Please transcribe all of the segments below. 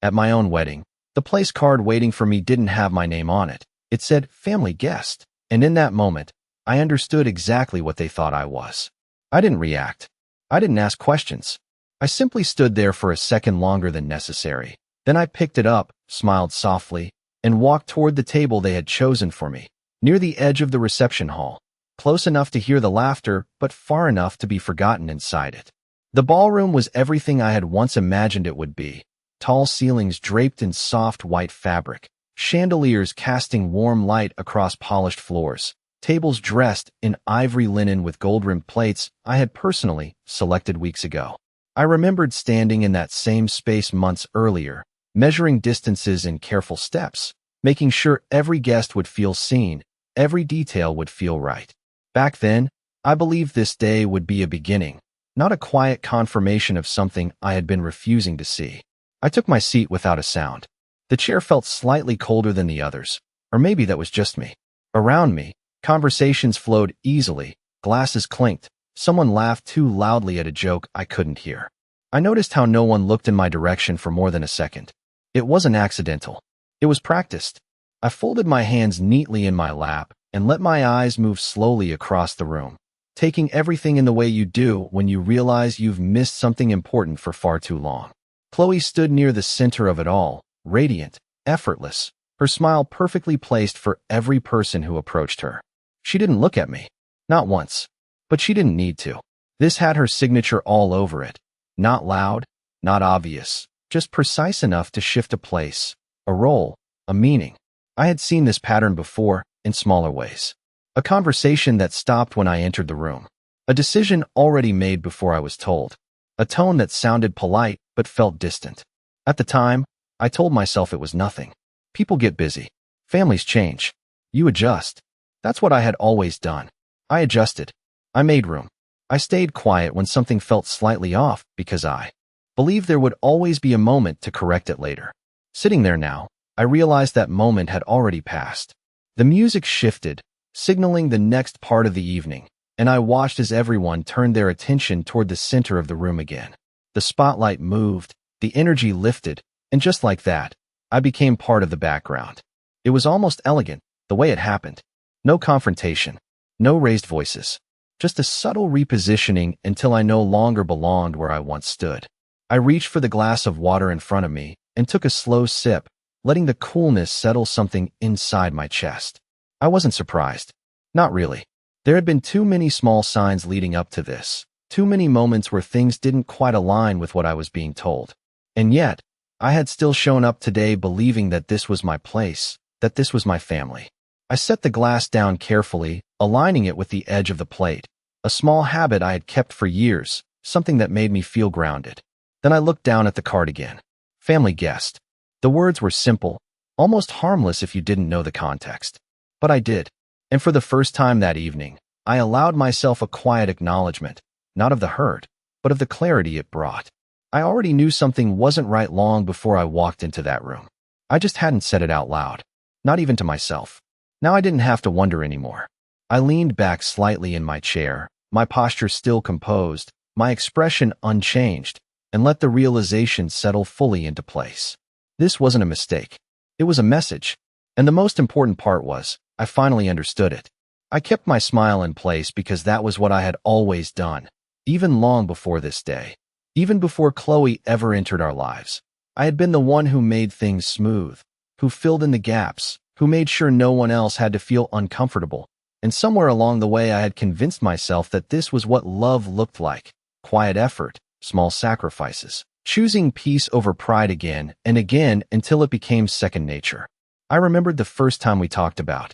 At my own wedding, the place card waiting for me didn't have my name on it. It said family guest, and in that moment, I understood exactly what they thought I was. I didn't react. I didn't ask questions. I simply stood there for a second longer than necessary. Then I picked it up, smiled softly, and walked toward the table they had chosen for me, near the edge of the reception hall, close enough to hear the laughter, but far enough to be forgotten inside it. The ballroom was everything I had once imagined it would be. Tall ceilings draped in soft white fabric, chandeliers casting warm light across polished floors, tables dressed in ivory linen with gold-rimmed plates I had personally selected weeks ago. I remembered standing in that same space months earlier, measuring distances in careful steps, making sure every guest would feel seen, every detail would feel right. Back then, I believed this day would be a beginning, not a quiet confirmation of something I had been refusing to see. I took my seat without a sound. The chair felt slightly colder than the others, or maybe that was just me. Around me, conversations flowed easily, glasses clinked, someone laughed too loudly at a joke I couldn't hear. I noticed how no one looked in my direction for more than a second. It wasn't accidental. It was practiced. I folded my hands neatly in my lap and let my eyes move slowly across the room, taking everything in the way you do when you realize you've missed something important for far too long. Chloe stood near the center of it all, radiant, effortless, her smile perfectly placed for every person who approached her. She didn't look at me. Not once. But she didn't need to. This had her signature all over it. Not loud, not obvious, just precise enough to shift a place, a role, a meaning. I had seen this pattern before, in smaller ways. A conversation that stopped when I entered the room. A decision already made before I was told. A tone that sounded polite but felt distant. At the time, I told myself it was nothing. People get busy. Families change. You adjust. That's what I had always done. I adjusted. I made room. I stayed quiet when something felt slightly off because I believed there would always be a moment to correct it later. Sitting there now, I realized that moment had already passed. The music shifted, signaling the next part of the evening, and I watched as everyone turned their attention toward the center of the room again. The spotlight moved, the energy lifted, and just like that, I became part of the background. It was almost elegant, the way it happened. No confrontation, no raised voices, just a subtle repositioning until I no longer belonged where I once stood. I reached for the glass of water in front of me and took a slow sip, letting the coolness settle something inside my chest. I wasn't surprised. Not really. There had been too many small signs leading up to this, too many moments where things didn't quite align with what I was being told. And yet, I had still shown up today believing that this was my place, that this was my family. I set the glass down carefully, aligning it with the edge of the plate, a small habit I had kept for years, something that made me feel grounded. Then I looked down at the card again. Family guest. The words were simple, almost harmless if you didn't know the context. But I did. And for the first time that evening, I allowed myself a quiet acknowledgement, not of the hurt, but of the clarity it brought. I already knew something wasn't right long before I walked into that room. I just hadn't said it out loud, not even to myself. Now I didn't have to wonder anymore. I leaned back slightly in my chair, my posture still composed, my expression unchanged, and let the realization settle fully into place. This wasn't a mistake. It was a message. And the most important part was, I finally understood it. I kept my smile in place because that was what I had always done, even long before this day. Even before Chloe ever entered our lives. I had been the one who made things smooth, who filled in the gaps, who made sure no one else had to feel uncomfortable. And somewhere along the way I had convinced myself that this was what love looked like. Quiet effort, small sacrifices, choosing peace over pride again and again until it became second nature. I remembered the first time we talked about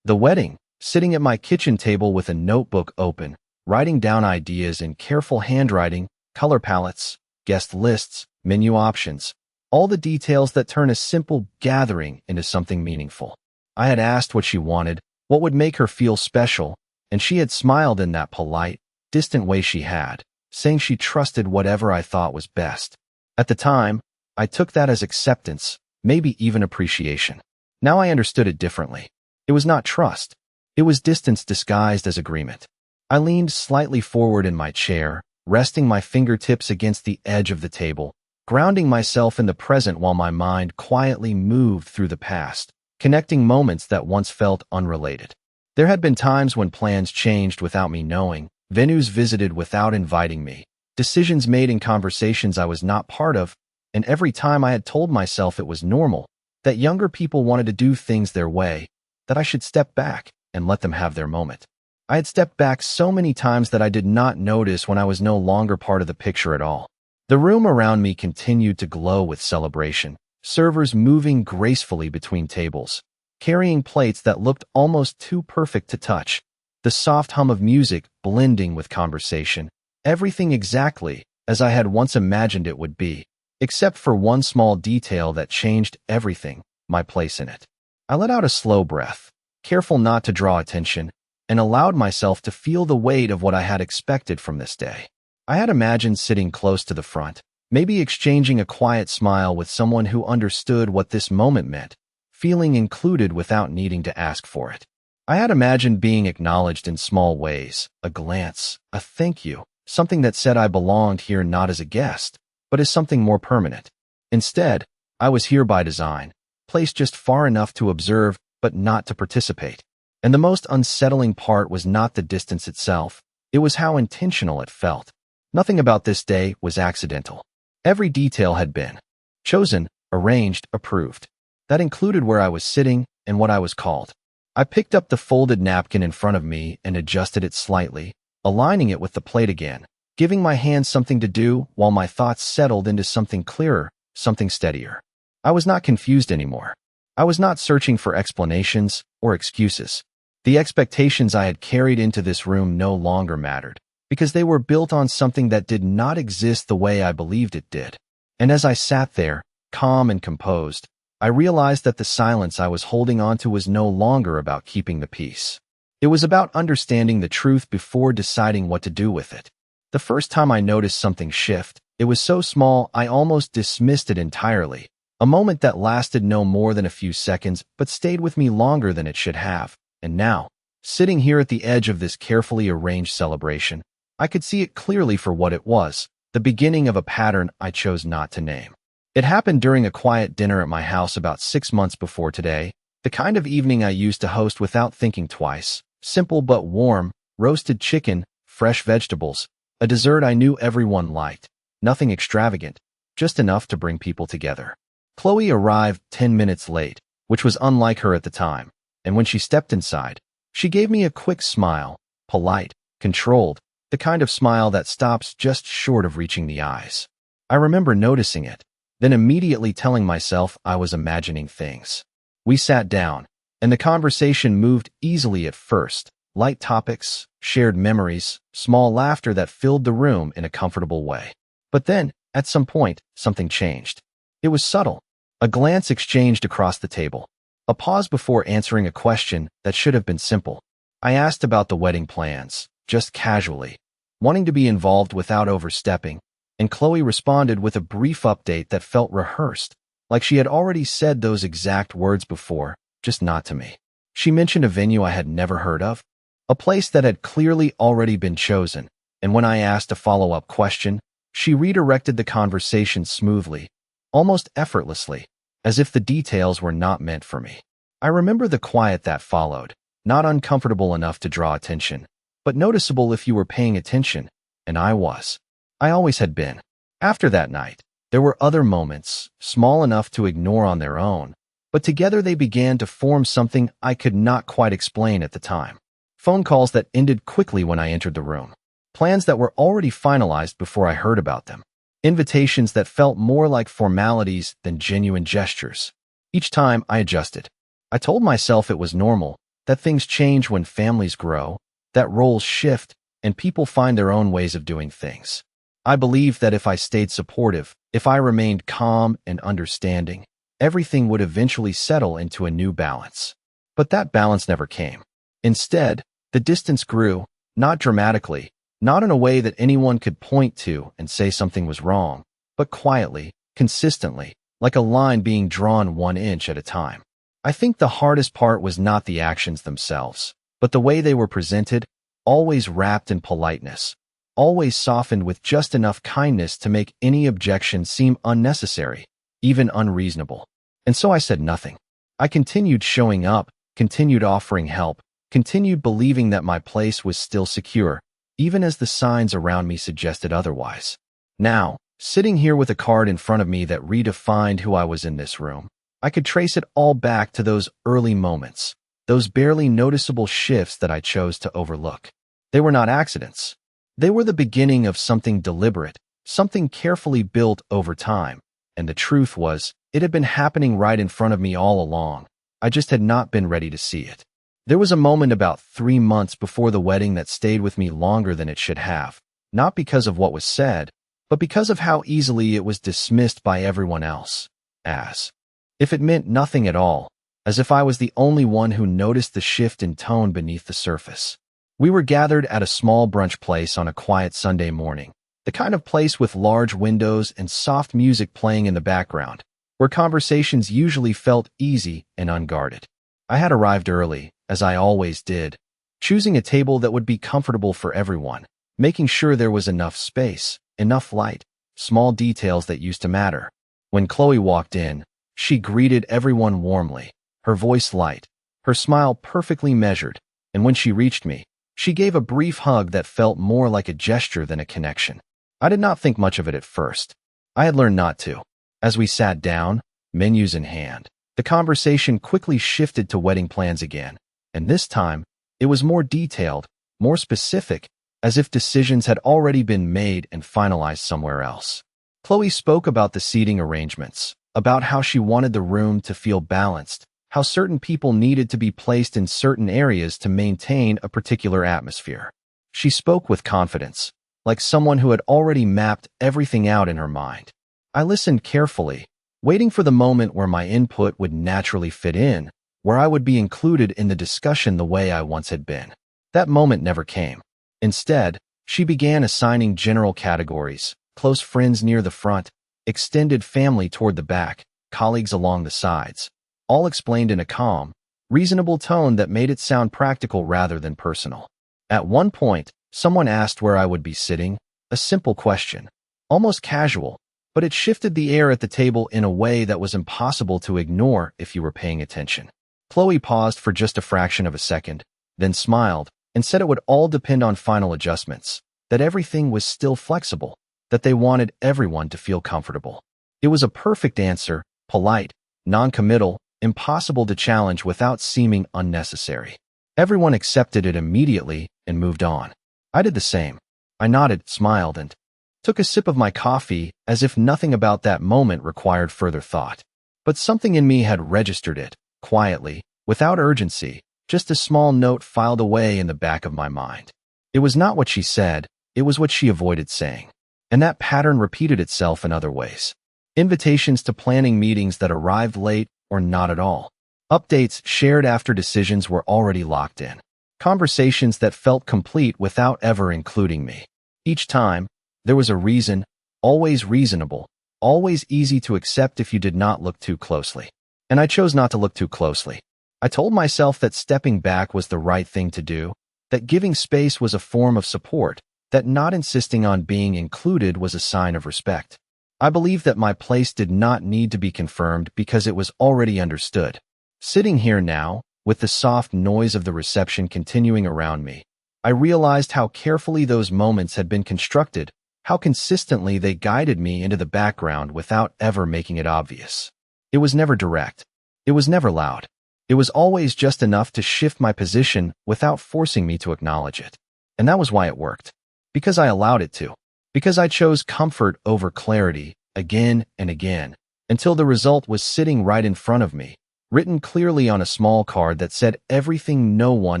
the wedding, sitting at my kitchen table with a notebook open, writing down ideas in careful handwriting, color palettes, guest lists, menu options, all the details that turn a simple gathering into something meaningful. I had asked what she wanted, what would make her feel special, and she had smiled in that polite, distant way she had, saying she trusted whatever I thought was best. At the time, I took that as acceptance, maybe even appreciation. Now I understood it differently. It was not trust. It was distance disguised as agreement. I leaned slightly forward in my chair, resting my fingertips against the edge of the table, grounding myself in the present while my mind quietly moved through the past, connecting moments that once felt unrelated. There had been times when plans changed without me knowing, venues visited without inviting me, decisions made in conversations I was not part of, and every time I had told myself it was normal, that younger people wanted to do things their way, that I should step back and let them have their moment. I had stepped back so many times that I did not notice when I was no longer part of the picture at all. The room around me continued to glow with celebration, servers moving gracefully between tables, carrying plates that looked almost too perfect to touch, the soft hum of music blending with conversation, everything exactly as I had once imagined it would be, except for one small detail that changed everything, my place in it. I let out a slow breath, careful not to draw attention, and allowed myself to feel the weight of what I had expected from this day. I had imagined sitting close to the front, maybe exchanging a quiet smile with someone who understood what this moment meant, feeling included without needing to ask for it. I had imagined being acknowledged in small ways, a glance, a thank you, something that said I belonged here not as a guest, but as something more permanent. Instead, I was here by design, placed just far enough to observe but not to participate. And the most unsettling part was not the distance itself, it was how intentional it felt. Nothing about this day was accidental. Every detail had been chosen, arranged, approved. That included where I was sitting and what I was called. I picked up the folded napkin in front of me and adjusted it slightly, aligning it with the plate again, giving my hands something to do while my thoughts settled into something clearer, something steadier. I was not confused anymore. I was not searching for explanations or excuses. The expectations I had carried into this room no longer mattered, because they were built on something that did not exist the way I believed it did. And as I sat there, calm and composed, I realized that the silence I was holding onto was no longer about keeping the peace. It was about understanding the truth before deciding what to do with it. The first time I noticed something shift, it was so small I almost dismissed it entirely, a moment that lasted no more than a few seconds but stayed with me longer than it should have. And now, sitting here at the edge of this carefully arranged celebration, I could see it clearly for what it was, the beginning of a pattern I chose not to name. It happened during a quiet dinner at my house about 6 months before today, the kind of evening I used to host without thinking twice, simple but warm, roasted chicken, fresh vegetables, a dessert I knew everyone liked, nothing extravagant, just enough to bring people together. Chloe arrived 10 minutes late, which was unlike her at the time, and when she stepped inside, she gave me a quick smile, polite, controlled, the kind of smile that stops just short of reaching the eyes. I remember noticing it, then immediately telling myself I was imagining things. We sat down, and the conversation moved easily at first, light topics, shared memories, small laughter that filled the room in a comfortable way. But then, at some point, something changed. It was subtle, a glance exchanged across the table, a pause before answering a question that should have been simple. I asked about the wedding plans, just casually, wanting to be involved without overstepping, and Chloe responded with a brief update that felt rehearsed, like she had already said those exact words before, just not to me. She mentioned a venue I had never heard of, a place that had clearly already been chosen, and when I asked a follow-up question, she redirected the conversation smoothly, almost effortlessly, as if the details were not meant for me. I remember the quiet that followed, not uncomfortable enough to draw attention, but noticeable if you were paying attention, and I was. I always had been. After that night, there were other moments, small enough to ignore on their own, but together they began to form something I could not quite explain at the time. Phone calls that ended quickly when I entered the room. Plans that were already finalized before I heard about them. Invitations that felt more like formalities than genuine gestures. Each time I adjusted. I told myself it was normal, that things change when families grow, that roles shift, and people find their own ways of doing things. I believed that if I stayed supportive, if I remained calm and understanding, everything would eventually settle into a new balance. But that balance never came. Instead, the distance grew, not dramatically, not in a way that anyone could point to and say something was wrong, but quietly, consistently, like a line being drawn 1 inch at a time. I think the hardest part was not the actions themselves, but the way they were presented, always wrapped in politeness, always softened with just enough kindness to make any objection seem unnecessary, even unreasonable. And so I said nothing. I continued showing up, continued offering help, continued believing that my place was still secure, even as the signs around me suggested otherwise. Now, sitting here with a card in front of me that redefined who I was in this room, I could trace it all back to those early moments, those barely noticeable shifts that I chose to overlook. They were not accidents. They were the beginning of something deliberate, something carefully built over time. And the truth was, it had been happening right in front of me all along. I just had not been ready to see it. There was a moment about 3 months before the wedding that stayed with me longer than it should have, not because of what was said, but because of how easily it was dismissed by everyone else, as if it meant nothing at all, as if I was the only one who noticed the shift in tone beneath the surface. We were gathered at a small brunch place on a quiet Sunday morning, the kind of place with large windows and soft music playing in the background, where conversations usually felt easy and unguarded. I had arrived early, as I always did, choosing a table that would be comfortable for everyone, making sure there was enough space, enough light, small details that used to matter. When Chloe walked in, she greeted everyone warmly, her voice light, her smile perfectly measured, and when she reached me, she gave a brief hug that felt more like a gesture than a connection. I did not think much of it at first. I had learned not to. As we sat down, menus in hand, the conversation quickly shifted to wedding plans again, and this time, it was more detailed, more specific, as if decisions had already been made and finalized somewhere else. Chloe spoke about the seating arrangements, about how she wanted the room to feel balanced, how certain people needed to be placed in certain areas to maintain a particular atmosphere. She spoke with confidence, like someone who had already mapped everything out in her mind. I listened carefully, waiting for the moment where my input would naturally fit in, where I would be included in the discussion the way I once had been. That moment never came. Instead, she began assigning general categories: close friends near the front, extended family toward the back, colleagues along the sides, all explained in a calm, reasonable tone that made it sound practical rather than personal. At one point, someone asked where I would be sitting, a simple question, almost casual, but it shifted the air at the table in a way that was impossible to ignore if you were paying attention. Chloe paused for just a fraction of a second, then smiled, and said it would all depend on final adjustments, that everything was still flexible, that they wanted everyone to feel comfortable. It was a perfect answer, polite, non-committal, impossible to challenge without seeming unnecessary. Everyone accepted it immediately and moved on. I did the same. I nodded, smiled, and took a sip of my coffee as if nothing about that moment required further thought. But something in me had registered it, quietly, without urgency, just a small note filed away in the back of my mind. It was not what she said, it was what she avoided saying. And that pattern repeated itself in other ways. Invitations to planning meetings that arrived late or not at all. Updates shared after decisions were already locked in. Conversations that felt complete without ever including me. Each time, there was a reason, always reasonable, always easy to accept if you did not look too closely. And I chose not to look too closely. I told myself that stepping back was the right thing to do, that giving space was a form of support, that not insisting on being included was a sign of respect. I believed that my place did not need to be confirmed because it was already understood. Sitting here now, with the soft noise of the reception continuing around me, I realized how carefully those moments had been constructed, how consistently they guided me into the background without ever making it obvious. It was never direct. It was never loud. It was always just enough to shift my position without forcing me to acknowledge it. And that was why it worked. Because I allowed it to. Because I chose comfort over clarity again and again, until the result was sitting right in front of me, written clearly on a small card that said everything no one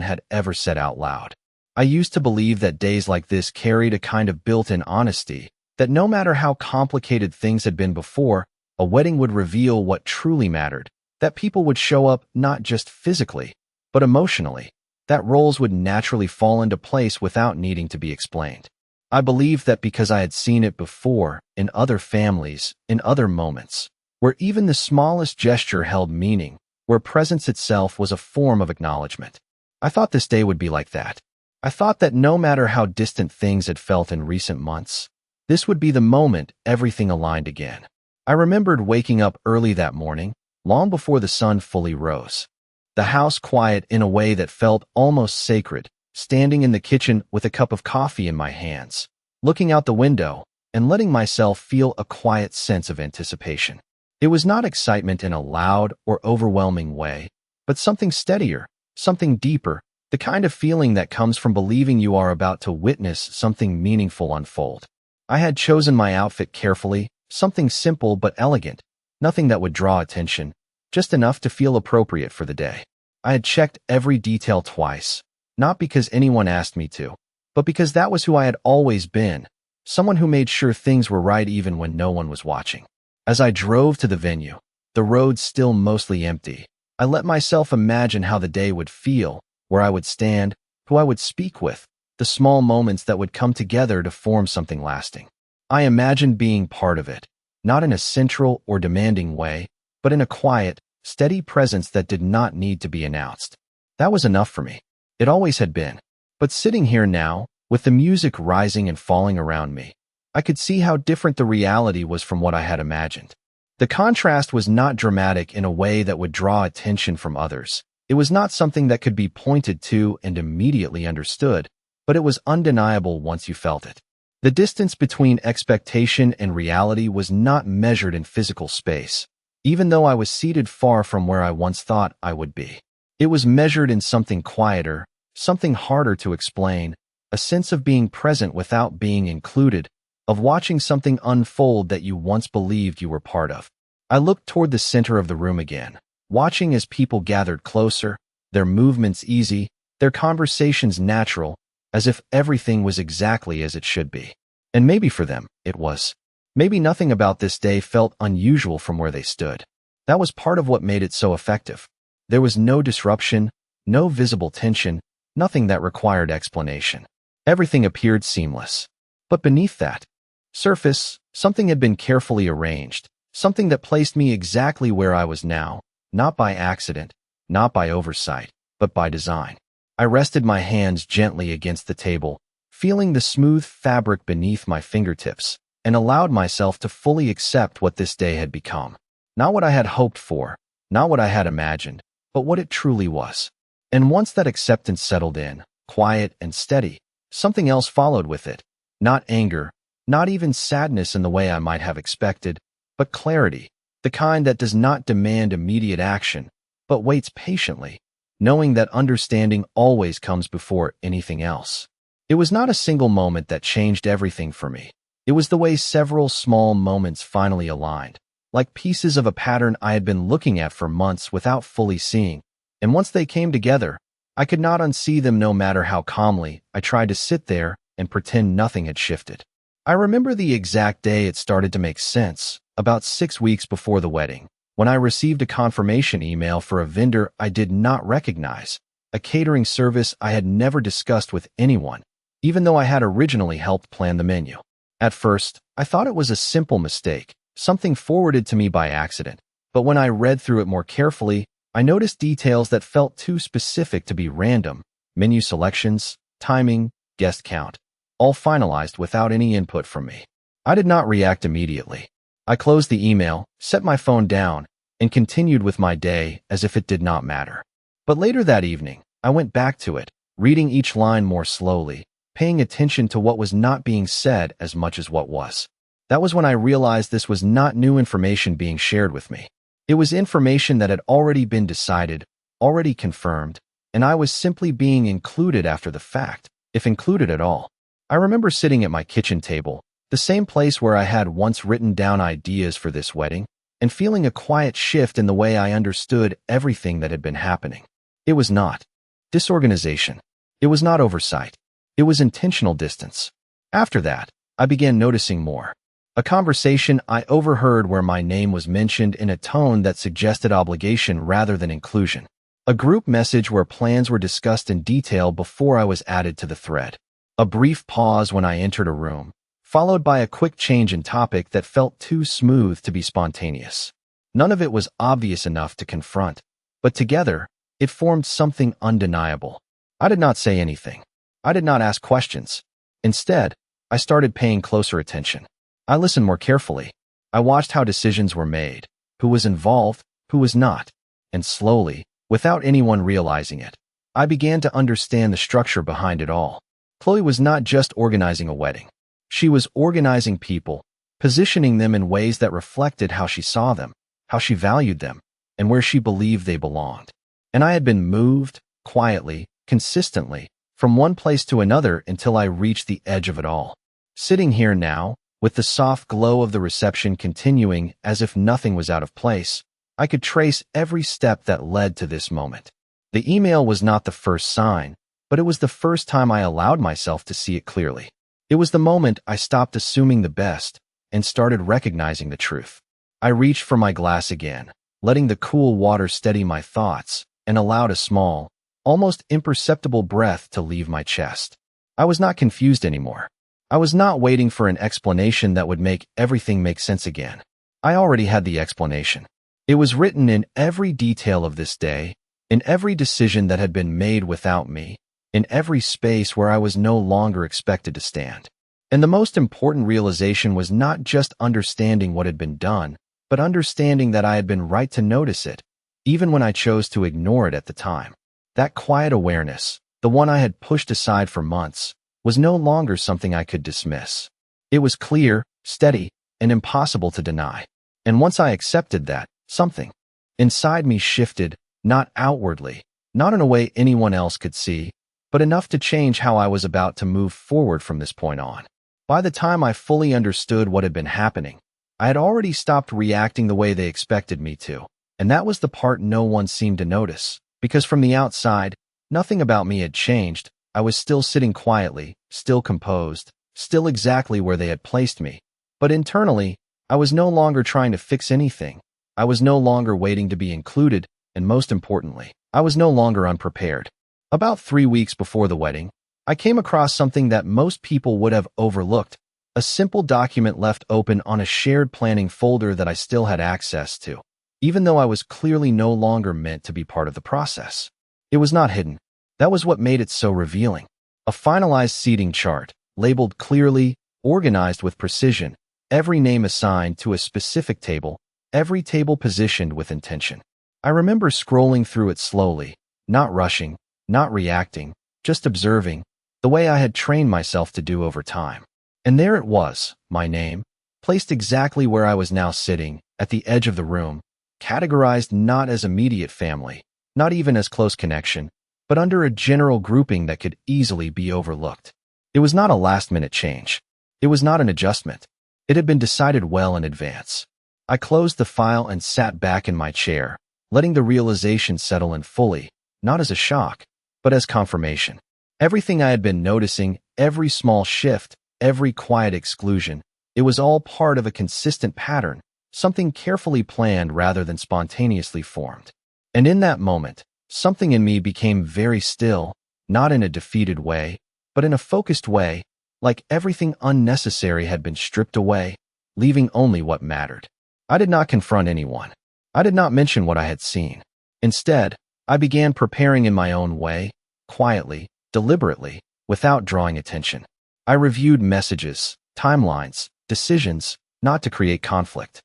had ever said out loud. I used to believe that days like this carried a kind of built-in honesty, that no matter how complicated things had been before, a wedding would reveal what truly mattered, that people would show up not just physically, but emotionally, that roles would naturally fall into place without needing to be explained. I believed that because I had seen it before, in other families, in other moments, where even the smallest gesture held meaning, where presence itself was a form of acknowledgement. I thought this day would be like that. I thought that no matter how distant things had felt in recent months, this would be the moment everything aligned again. I remembered waking up early that morning, long before the sun fully rose. The house quiet in a way that felt almost sacred, standing in the kitchen with a cup of coffee in my hands, looking out the window, and letting myself feel a quiet sense of anticipation. It was not excitement in a loud or overwhelming way, but something steadier, something deeper, the kind of feeling that comes from believing you are about to witness something meaningful unfold. I had chosen my outfit carefully, something simple but elegant, nothing that would draw attention, just enough to feel appropriate for the day. I had checked every detail twice, not because anyone asked me to, but because that was who I had always been, someone who made sure things were right even when no one was watching. As I drove to the venue, the road still mostly empty, I let myself imagine how the day would feel, where I would stand, who I would speak with, the small moments that would come together to form something lasting. I imagined being part of it, not in a central or demanding way, but in a quiet, steady presence that did not need to be announced. That was enough for me. It always had been. But sitting here now, with the music rising and falling around me, I could see how different the reality was from what I had imagined. The contrast was not dramatic in a way that would draw attention from others. It was not something that could be pointed to and immediately understood, but it was undeniable once you felt it. The distance between expectation and reality was not measured in physical space, even though I was seated far from where I once thought I would be. It was measured in something quieter, something harder to explain, a sense of being present without being included, of watching something unfold that you once believed you were part of. I looked toward the center of the room again, watching as people gathered closer, their movements easy, their conversations natural, as if everything was exactly as it should be. And maybe for them, it was. Maybe nothing about this day felt unusual from where they stood. That was part of what made it so effective. There was no disruption, no visible tension, nothing that required explanation. Everything appeared seamless. But beneath that surface, something had been carefully arranged, something that placed me exactly where I was now, not by accident, not by oversight, but by design. I rested my hands gently against the table, feeling the smooth fabric beneath my fingertips, and allowed myself to fully accept what this day had become. Not what I had hoped for, not what I had imagined, but what it truly was. And once that acceptance settled in, quiet and steady, something else followed with it. Not anger, not even sadness in the way I might have expected, but clarity, the kind that does not demand immediate action, but waits patiently, knowing that understanding always comes before anything else. It was not a single moment that changed everything for me. It was the way several small moments finally aligned, like pieces of a pattern I had been looking at for months without fully seeing, and once they came together, I could not unsee them no matter how calmly I tried to sit there and pretend nothing had shifted. I remember the exact day it started to make sense, about 6 weeks before the wedding, when I received a confirmation email for a vendor I did not recognize, a catering service I had never discussed with anyone, even though I had originally helped plan the menu. At first, I thought it was a simple mistake, something forwarded to me by accident, but when I read through it more carefully, I noticed details that felt too specific to be random: menu selections, timing, guest count, all finalized without any input from me. I did not react immediately. I closed the email, set my phone down, and continued with my day as if it did not matter. But later that evening, I went back to it, reading each line more slowly, paying attention to what was not being said as much as what was. That was when I realized this was not new information being shared with me. It was information that had already been decided, already confirmed, and I was simply being included after the fact, if included at all. I remember sitting at my kitchen table, the same place where I had once written down ideas for this wedding, and feeling a quiet shift in the way I understood everything that had been happening. It was not disorganization. It was not oversight. It was intentional distance. After that, I began noticing more. A conversation I overheard where my name was mentioned in a tone that suggested obligation rather than inclusion. A group message where plans were discussed in detail before I was added to the thread. A brief pause when I entered a room, followed by a quick change in topic that felt too smooth to be spontaneous. None of it was obvious enough to confront, but together, it formed something undeniable. I did not say anything. I did not ask questions. Instead, I started paying closer attention. I listened more carefully. I watched how decisions were made, who was involved, who was not, and slowly, without anyone realizing it, I began to understand the structure behind it all. Chloe was not just organizing a wedding. She was organizing people, positioning them in ways that reflected how she saw them, how she valued them, and where she believed they belonged. And I had been moved, quietly, consistently, from one place to another until I reached the edge of it all. Sitting here now, with the soft glow of the reception continuing as if nothing was out of place, I could trace every step that led to this moment. The email was not the first sign, but it was the first time I allowed myself to see it clearly. It was the moment I stopped assuming the best and started recognizing the truth. I reached for my glass again, letting the cool water steady my thoughts, and allowed a small, almost imperceptible breath to leave my chest. I was not confused anymore. I was not waiting for an explanation that would make everything make sense again. I already had the explanation. It was written in every detail of this day, in every decision that had been made without me, in every space where I was no longer expected to stand. And the most important realization was not just understanding what had been done, but understanding that I had been right to notice it, even when I chose to ignore it at the time. That quiet awareness, the one I had pushed aside for months, was no longer something I could dismiss. It was clear, steady, and impossible to deny. And once I accepted that, something inside me shifted, not outwardly, not in a way anyone else could see, but enough to change how I was about to move forward from this point on. By the time I fully understood what had been happening, I had already stopped reacting the way they expected me to, and that was the part no one seemed to notice, because from the outside, nothing about me had changed. I was still sitting quietly, still composed, still exactly where they had placed me. But internally, I was no longer trying to fix anything. I was no longer waiting to be included, and most importantly, I was no longer unprepared. About 3 weeks before the wedding, I came across something that most people would have overlooked, a simple document left open on a shared planning folder that I still had access to, even though I was clearly no longer meant to be part of the process. It was not hidden. That was what made it so revealing. A finalized seating chart, labeled clearly, organized with precision, every name assigned to a specific table, every table positioned with intention. I remember scrolling through it slowly, not rushing, not reacting, just observing, the way I had trained myself to do over time. And there it was, my name, placed exactly where I was now sitting, at the edge of the room, categorized not as immediate family, not even as close connection, but under a general grouping that could easily be overlooked. It was not a last-minute change. It was not an adjustment. It had been decided well in advance. I closed the file and sat back in my chair, letting the realization settle in fully, not as a shock, but as confirmation. Everything I had been noticing, every small shift, every quiet exclusion, it was all part of a consistent pattern, something carefully planned rather than spontaneously formed. And in that moment, something in me became very still, not in a defeated way, but in a focused way, like everything unnecessary had been stripped away, leaving only what mattered. I did not confront anyone. I did not mention what I had seen. Instead, I began preparing in my own way, quietly, deliberately, without drawing attention. I reviewed messages, timelines, decisions, not to create conflict,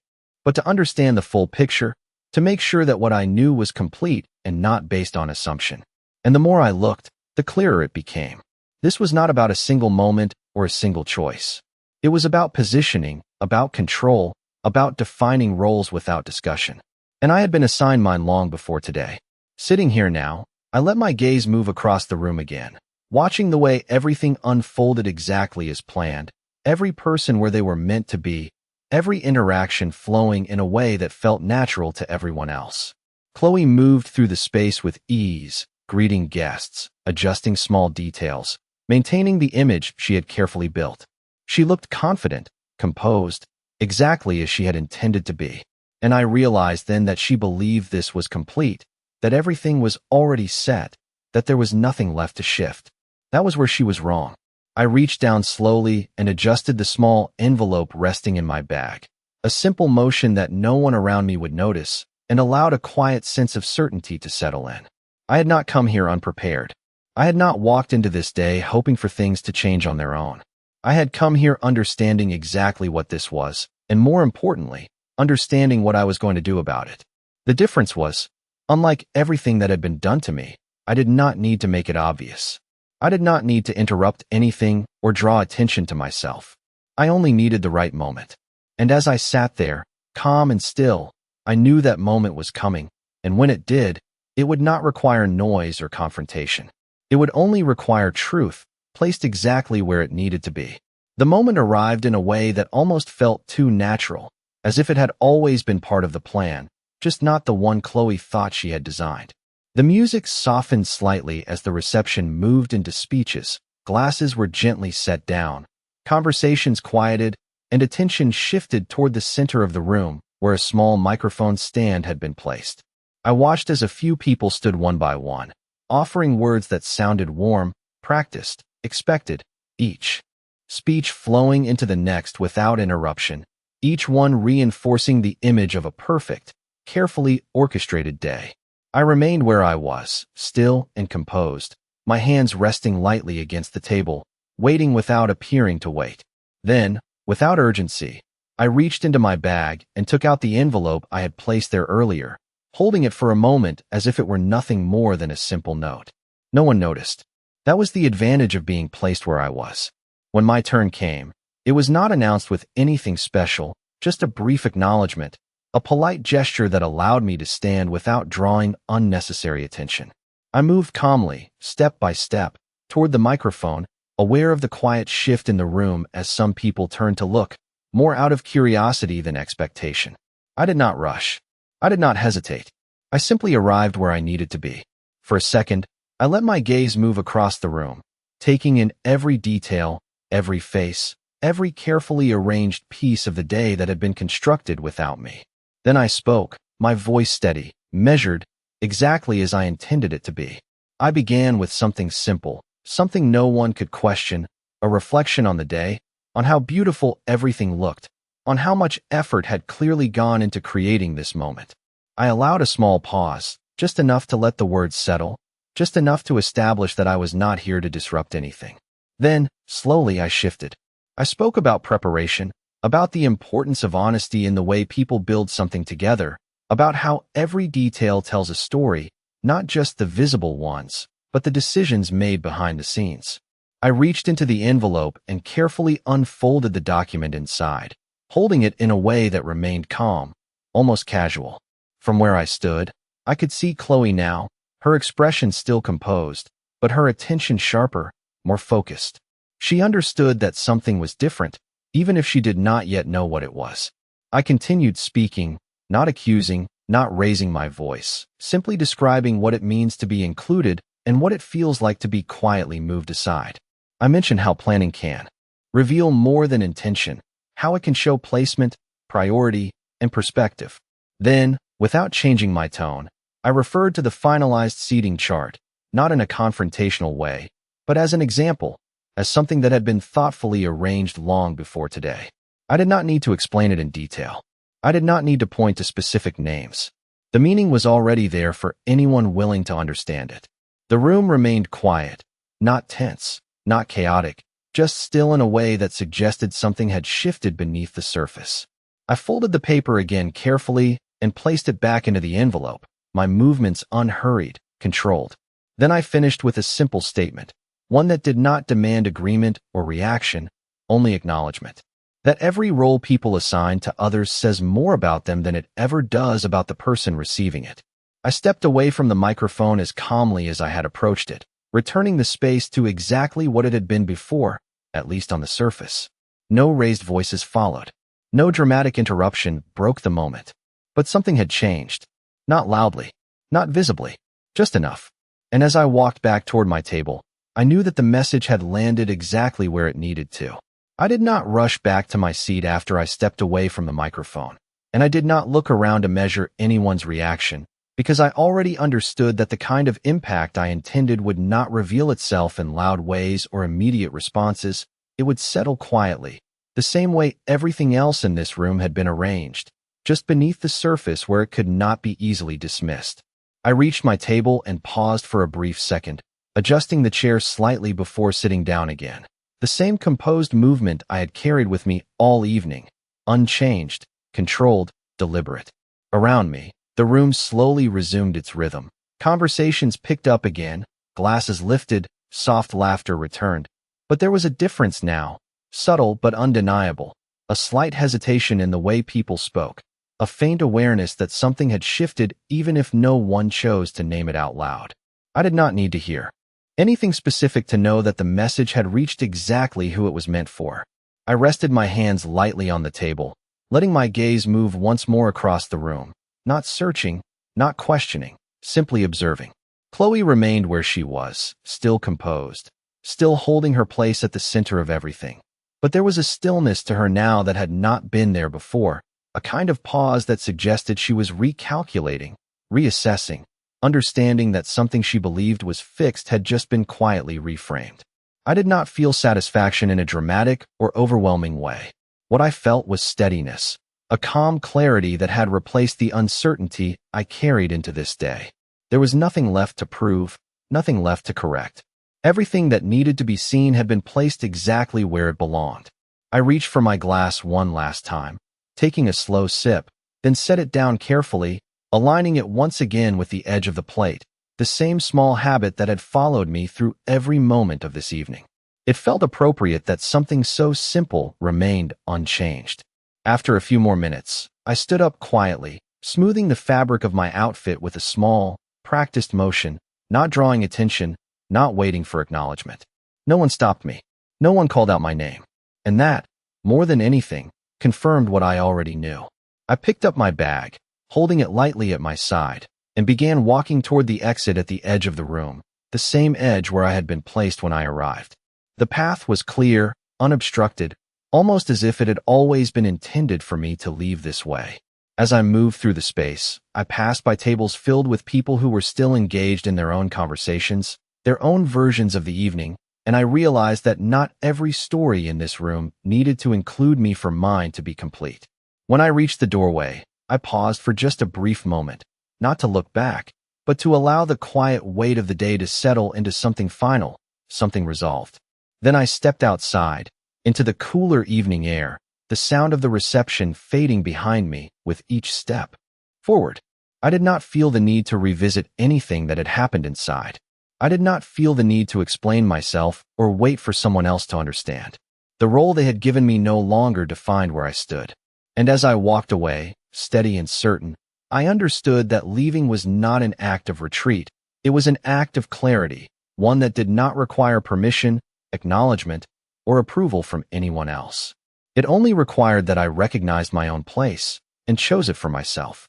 but to understand the full picture, to make sure that what I knew was complete and not based on assumption. And the more I looked, the clearer it became. This was not about a single moment or a single choice. It was about positioning, about control, about defining roles without discussion. And I had been assigned mine long before today. Sitting here now, I let my gaze move across the room again, watching the way everything unfolded exactly as planned, every person where they were meant to be, every interaction flowing in a way that felt natural to everyone else. Chloe moved through the space with ease, greeting guests, adjusting small details, maintaining the image she had carefully built. She looked confident, composed, exactly as she had intended to be. And I realized then that she believed this was complete, that everything was already set, that there was nothing left to shift. That was where she was wrong. I reached down slowly and adjusted the small envelope resting in my bag, a simple motion that no one around me would notice, and allowed a quiet sense of certainty to settle in. I had not come here unprepared. I had not walked into this day hoping for things to change on their own. I had come here understanding exactly what this was, and more importantly, understanding what I was going to do about it. The difference was, unlike everything that had been done to me, I did not need to make it obvious. I did not need to interrupt anything or draw attention to myself. I only needed the right moment. And as I sat there, calm and still, I knew that moment was coming, and when it did, it would not require noise or confrontation. It would only require truth, placed exactly where it needed to be. The moment arrived in a way that almost felt too natural, as if it had always been part of the plan, just not the one Chloe thought she had designed. The music softened slightly as the reception moved into speeches, glasses were gently set down, conversations quieted, and attention shifted toward the center of the room, where a small microphone stand had been placed. I watched as a few people stood one by one, offering words that sounded warm, practiced, expected, each speech flowing into the next without interruption, each one reinforcing the image of a perfect, carefully orchestrated day. I remained where I was, still and composed, my hands resting lightly against the table, waiting without appearing to wait. Then, without urgency, I reached into my bag and took out the envelope I had placed there earlier, holding it for a moment as if it were nothing more than a simple note. No one noticed. That was the advantage of being placed where I was. When my turn came, it was not announced with anything special, just a brief acknowledgement, a polite gesture that allowed me to stand without drawing unnecessary attention. I moved calmly, step by step, toward the microphone, aware of the quiet shift in the room as some people turned to look, more out of curiosity than expectation. I did not rush. I did not hesitate. I simply arrived where I needed to be. For a second, I let my gaze move across the room, taking in every detail, every face, every carefully arranged piece of the day that had been constructed without me. Then I spoke, my voice steady, measured, exactly as I intended it to be. I began with something simple, something no one could question, a reflection on the day, on how beautiful everything looked, on how much effort had clearly gone into creating this moment. I allowed a small pause, just enough to let the words settle, just enough to establish that I was not here to disrupt anything. Then, slowly I shifted. I spoke about preparation, about the importance of honesty in the way people build something together, about how every detail tells a story, not just the visible ones, but the decisions made behind the scenes. I reached into the envelope and carefully unfolded the document inside, holding it in a way that remained calm, almost casual. From where I stood, I could see Chloe now, her expression still composed, but her attention sharper, more focused. She understood that something was different, even if she did not yet know what it was. I continued speaking, not accusing, not raising my voice, simply describing what it means to be included and what it feels like to be quietly moved aside. I mentioned how planning can reveal more than intention, how it can show placement, priority, and perspective. Then, without changing my tone, I referred to the finalized seating chart, not in a confrontational way, but as an example, as something that had been thoughtfully arranged long before today. I did not need to explain it in detail. I did not need to point to specific names. The meaning was already there for anyone willing to understand it. The room remained quiet, not tense, not chaotic, just still in a way that suggested something had shifted beneath the surface. I folded the paper again carefully and placed it back into the envelope, my movements unhurried, controlled. Then I finished with a simple statement, one that did not demand agreement or reaction, only acknowledgement. That every role people assign to others says more about them than it ever does about the person receiving it. I stepped away from the microphone as calmly as I had approached it, returning the space to exactly what it had been before, at least on the surface. No raised voices followed. No dramatic interruption broke the moment. But something had changed. Not loudly, not visibly, just enough. And as I walked back toward my table, I knew that the message had landed exactly where it needed to. I did not rush back to my seat after I stepped away from the microphone, and I did not look around to measure anyone's reaction, because I already understood that the kind of impact I intended would not reveal itself in loud ways or immediate responses. It would settle quietly, the same way everything else in this room had been arranged, just beneath the surface where it could not be easily dismissed. I reached my table and paused for a brief second, adjusting the chair slightly before sitting down again. The same composed movement I had carried with me all evening, unchanged, controlled, deliberate. Around me, the room slowly resumed its rhythm. Conversations picked up again, glasses lifted, soft laughter returned. But there was a difference now, subtle but undeniable, a slight hesitation in the way people spoke, a faint awareness that something had shifted even if no one chose to name it out loud. I did not need to hear anything specific to know that the message had reached exactly who it was meant for. I rested my hands lightly on the table, letting my gaze move once more across the room, not searching, not questioning, simply observing. Chloe remained where she was, still composed, still holding her place at the center of everything. But there was a stillness to her now that had not been there before, a kind of pause that suggested she was recalculating, reassessing, understanding that something she believed was fixed had just been quietly reframed. I did not feel satisfaction in a dramatic or overwhelming way. What I felt was steadiness, a calm clarity that had replaced the uncertainty I carried into this day. There was nothing left to prove, nothing left to correct. Everything that needed to be seen had been placed exactly where it belonged. I reached for my glass one last time, taking a slow sip, then set it down carefully, aligning it once again with the edge of the plate, the same small habit that had followed me through every moment of this evening. It felt appropriate that something so simple remained unchanged. After a few more minutes, I stood up quietly, smoothing the fabric of my outfit with a small, practiced motion, not drawing attention, not waiting for acknowledgement. No one stopped me. No one called out my name. And that, more than anything, confirmed what I already knew. I picked up my bag, holding it lightly at my side, and began walking toward the exit at the edge of the room, the same edge where I had been placed when I arrived. The path was clear, unobstructed, almost as if it had always been intended for me to leave this way. As I moved through the space, I passed by tables filled with people who were still engaged in their own conversations, their own versions of the evening, and I realized that not every story in this room needed to include me for mine to be complete. When I reached the doorway, I paused for just a brief moment, not to look back, but to allow the quiet weight of the day to settle into something final, something resolved. Then I stepped outside, into the cooler evening air, the sound of the reception fading behind me with each step forward. I did not feel the need to revisit anything that had happened inside. I did not feel the need to explain myself or wait for someone else to understand. The role they had given me no longer defined where I stood. And as I walked away, steady and certain, I understood that leaving was not an act of retreat. It was an act of clarity, one that did not require permission, acknowledgement, or approval from anyone else. It only required that I recognized my own place and chose it for myself.